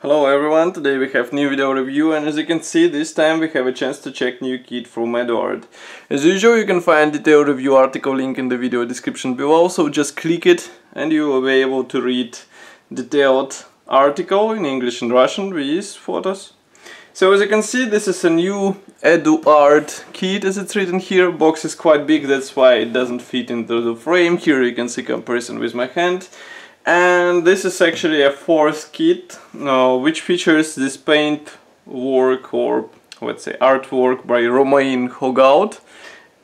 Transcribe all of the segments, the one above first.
Hello everyone, today we have new video review, and as you can see, this time we have a chance to check new kit from Eduard. As usual, you can find detailed review article link in the video description below, so just click it and you will be able to read detailed article in English and Russian with photos. So as you can see, this is a new EduART kit, as it's written here. Box is quite big, that's why it doesn't fit into the frame. Here you can see comparison with my hand. And this is actually a fourth kit, which features this paint work, or let's say artwork, by Romain Hogaut.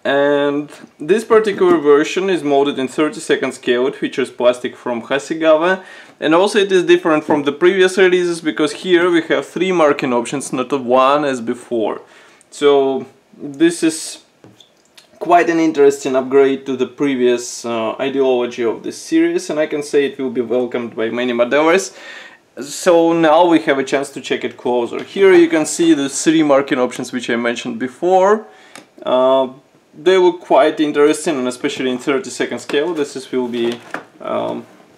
And this particular version is molded in 32nd scale. It features plastic from Hasegawa, and also it is different from the previous releases because here we have 3 marking options, not 1 as before. So this is quite an interesting upgrade to the previous ideology of this series, and I can say it will be welcomed by many modelers. So now we have a chance to check it closer. Here you can see the 3 marking options which I mentioned before. They look quite interesting, and especially in 32nd scale this will be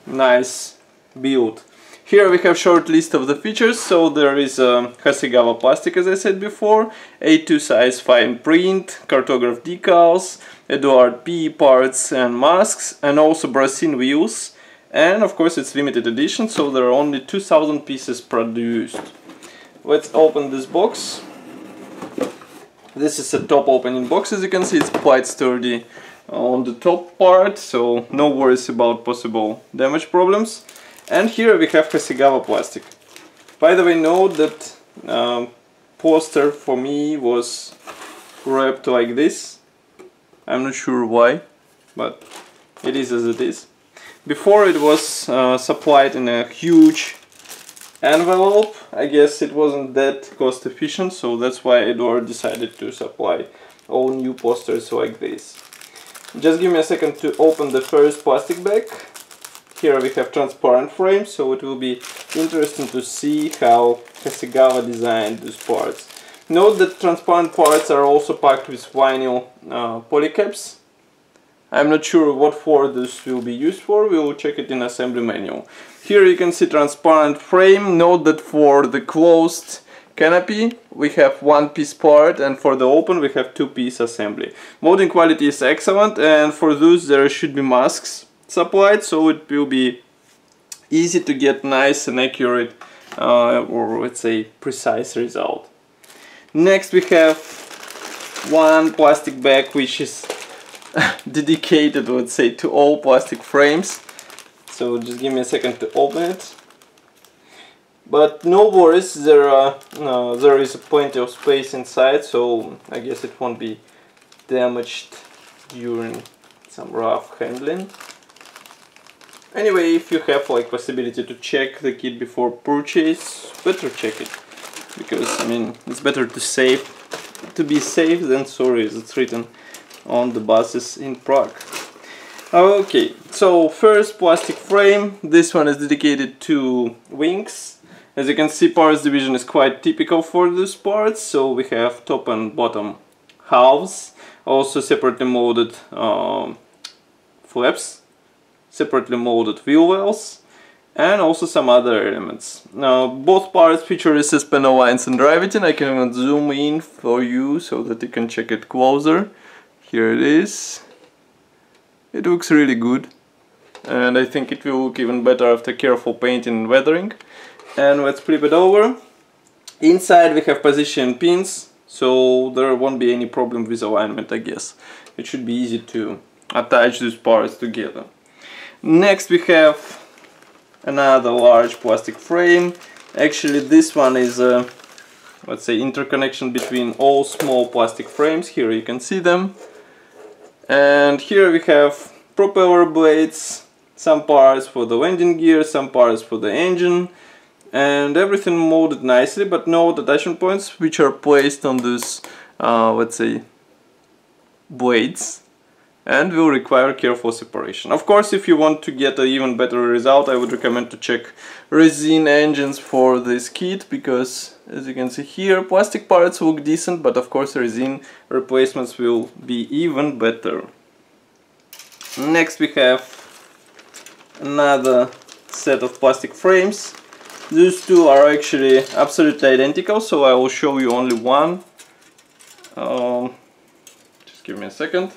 nice build. Here we have short list of the features. So there is Hasegawa plastic, as I said before, A2 size fine print, cartograph decals, EduART PE parts and masks, and also brassine wheels. And of course it's limited edition, so there are only 2000 pieces produced. Let's open this box. This is a top opening box. As you can see, it's quite sturdy on the top part, so no worries about possible damage problems. And here we have Hasegawa plastic. By the way, note that poster for me was wrapped like this. I'm not sure why, but it is as it is. Before it was supplied in a huge envelope. I guess it wasn't that cost efficient, so that's why Eduard decided to supply all new posters like this. Just give me a second to open the first plastic bag. Here we have transparent frame, so it will be interesting to see how Hasegawa designed these parts. Note that transparent parts are also packed with vinyl polycaps. I'm not sure what for this will be used for, we will check it in assembly manual. Here you can see transparent frame. Note that for the closed canopy we have 1 piece part, and for the open we have 2 piece assembly. Molding quality is excellent, and for those there should be masks supplied, so it will be easy to get nice and accurate or let's say precise result. Next we have one plastic bag which is dedicated, let's say, to all plastic frames. So just give me a second to open it. But no worries, there is plenty of space inside, so I guess it won't be damaged during some rough handling. Anyway, if you have like possibility to check the kit before purchase, better check it, because I mean it's better to be safe than sorry, as it's written on the buses in Prague. Okay, so first plastic frame. This one is dedicated to wings. As you can see, parts division is quite typical for these parts. So we have top and bottom halves, also separately molded flaps, separately molded wheel wells, and also some other elements. Now both parts feature recessed panel lines and riveting. I can zoom in for you so that you can check it closer. Here it is. It looks really good, and I think it will look even better after careful painting and weathering. And let's flip it over. Inside we have position pins, so there won't be any problem with alignment, I guess. It should be easy to attach these parts together. Next we have another large plastic frame. Actually this one is a, let's say, interconnection between all small plastic frames. Here you can see them. And here we have propeller blades, some parts for the landing gear, some parts for the engine, and everything molded nicely, but note attachment points which are placed on these, let's say, blades, and will require careful separation. Of course, if you want to get an even better result, I would recommend to check resin engines for this kit, because as you can see here, plastic parts look decent, but of course resin replacements will be even better. Next we have another set of plastic frames. These two are actually absolutely identical, so I will show you only one. Just give me a second.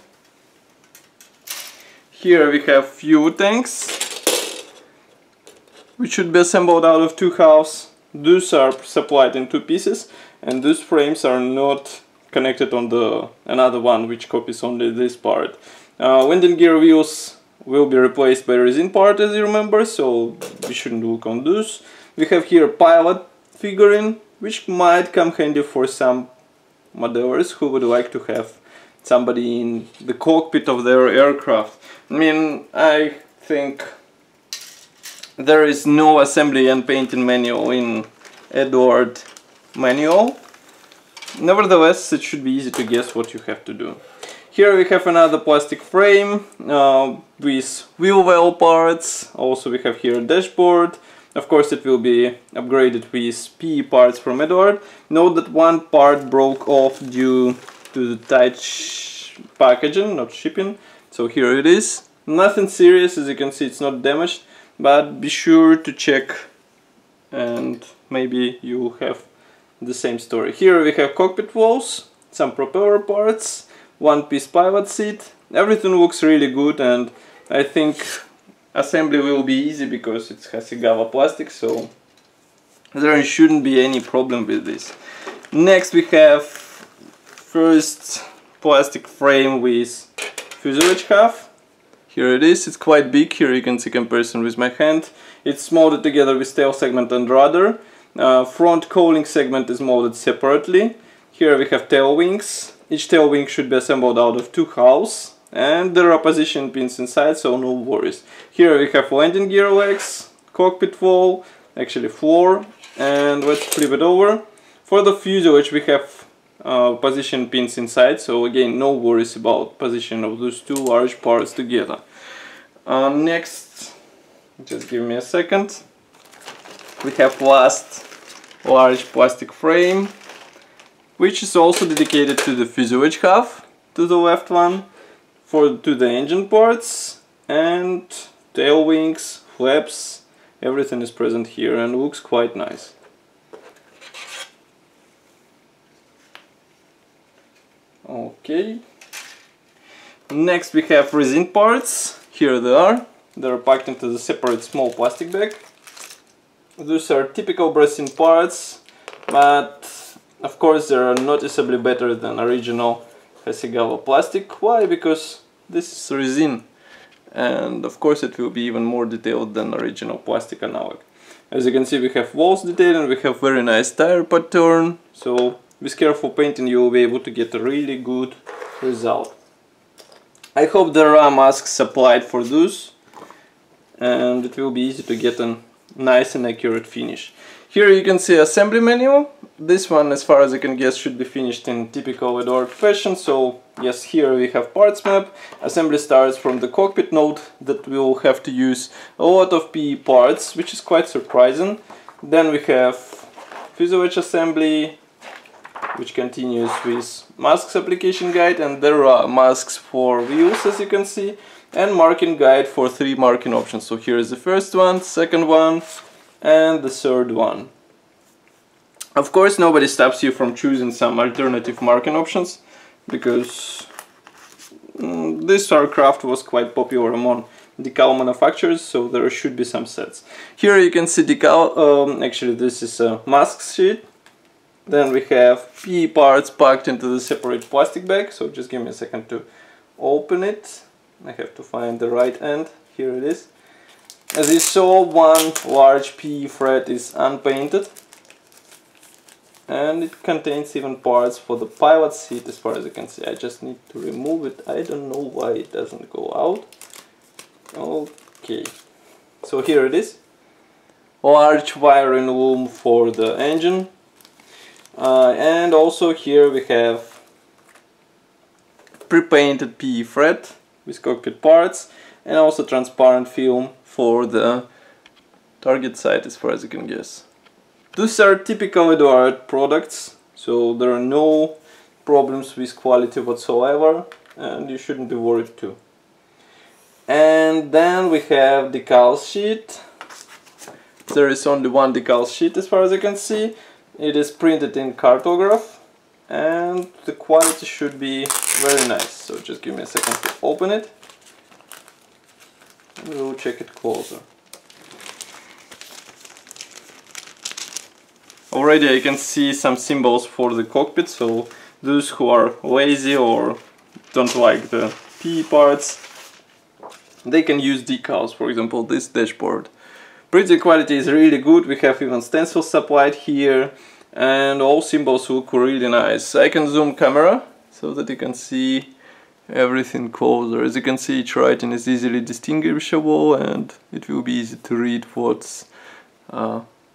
Here we have fuel tanks, which should be assembled out of two halves. These are supplied in two pieces, and these frames are not connected on the another one, which copies only this part. Landing gear wheels will be replaced by resin part, as you remember, so we shouldn't look on those. We have here pilot figurine, which might come handy for some modelers who would like to have somebody in the cockpit of their aircraft. I mean, I think there is no assembly and painting manual in EduART manual. Nevertheless, it should be easy to guess what you have to do. Here we have another plastic frame with wheel well parts. Also we have here a dashboard. Of course it will be upgraded with PE parts from Eduard. Note that one part broke off due to the tight packaging, not shipping. So here it is. Nothing serious, as you can see it's not damaged, but be sure to check and maybe you have the same story. Here we have cockpit walls, some propeller parts, one-piece pilot seat. Everything looks really good, and I think assembly will be easy because it has Hasegawa plastic, so there shouldn't be any problem with this. Next we have first plastic frame with fuselage half. Here it is, it's quite big. Here you can see comparison with my hand. It's molded together with tail segment and rudder. Front cowling segment is molded separately. Here we have tail wings. Each tail wing should be assembled out of two halves, and there are position pins inside, so no worries. Here we have landing gear legs, cockpit wall, actually floor, and let's flip it over. For the fuselage we have position pins inside, so again no worries about position of those two large parts together. Next, just give me a second. We have last large plastic frame, which is also dedicated to the fuselage half, to the left one, to the engine parts, and tail wings, flaps, everything is present here and looks quite nice. Okay. Next we have resin parts. Here they are. They are packed into the separate small plastic bag. These are typical resin parts, but of course they are noticeably better than original Hasegawa plastic. Why? Because this is resin, and of course it will be even more detailed than original plastic analog. As you can see, we have walls detail and we have very nice tire pattern, so with careful painting you will be able to get a really good result. I hope there are masks applied for those, and it will be easy to get a nice and accurate finish. Here you can see assembly manual. This one, as far as I can guess, should be finished in typical EduART fashion. So yes, here we have parts map. Assembly starts from the cockpit. Note that we will have to use a lot of PE parts, which is quite surprising. Then we have fuselage assembly, which continues with masks application guide, and there are masks for wheels, as you can see, and marking guide for 3 marking options. So here is the first one, second one, and the third one. Of course, nobody stops you from choosing some alternative marking options, because this aircraft was quite popular among decal manufacturers, so there should be some sets. Here you can see decal, actually this is a mask sheet. Then we have PE parts packed into the separate plastic bag, so just give me a second to open it. I have to find the right end. Here it is. As you saw, one large PE thread is unpainted, and it contains even parts for the pilot seat, as far as you can see. I just need to remove it. I don't know why it doesn't go out. Okay, so here it is. Large wiring loom for the engine. And also here we have pre-painted PE thread with cockpit parts, and also transparent film for the target side, as far as you can guess. These are typical EduART products, so there are no problems with quality whatsoever, and you shouldn't be worried too. And then we have decal sheet. There is only one decal sheet as far as I can see. It is printed in cartograph and the quality should be very nice. So just give me a second to open it and we'll check it closer. Already I can see some symbols for the cockpit, so those who are lazy or don't like the P parts, they can use decals, for example this dashboard. Printing quality is really good, we have even stencils supplied here and all symbols look really nice. I can zoom camera so that you can see everything closer. As you can see, each writing is easily distinguishable and it will be easy to read what's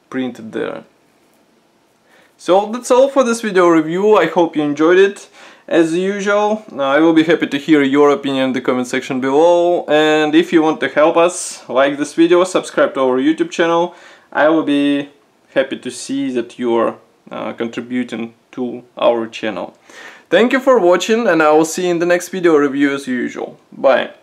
printed there. So that's all for this video review. I hope you enjoyed it. As usual, I will be happy to hear your opinion in the comment section below, and if you want to help us, like this video, subscribe to our YouTube channel. I will be happy to see that you are contributing to our channel. Thank you for watching, and I will see you in the next video review as usual. Bye!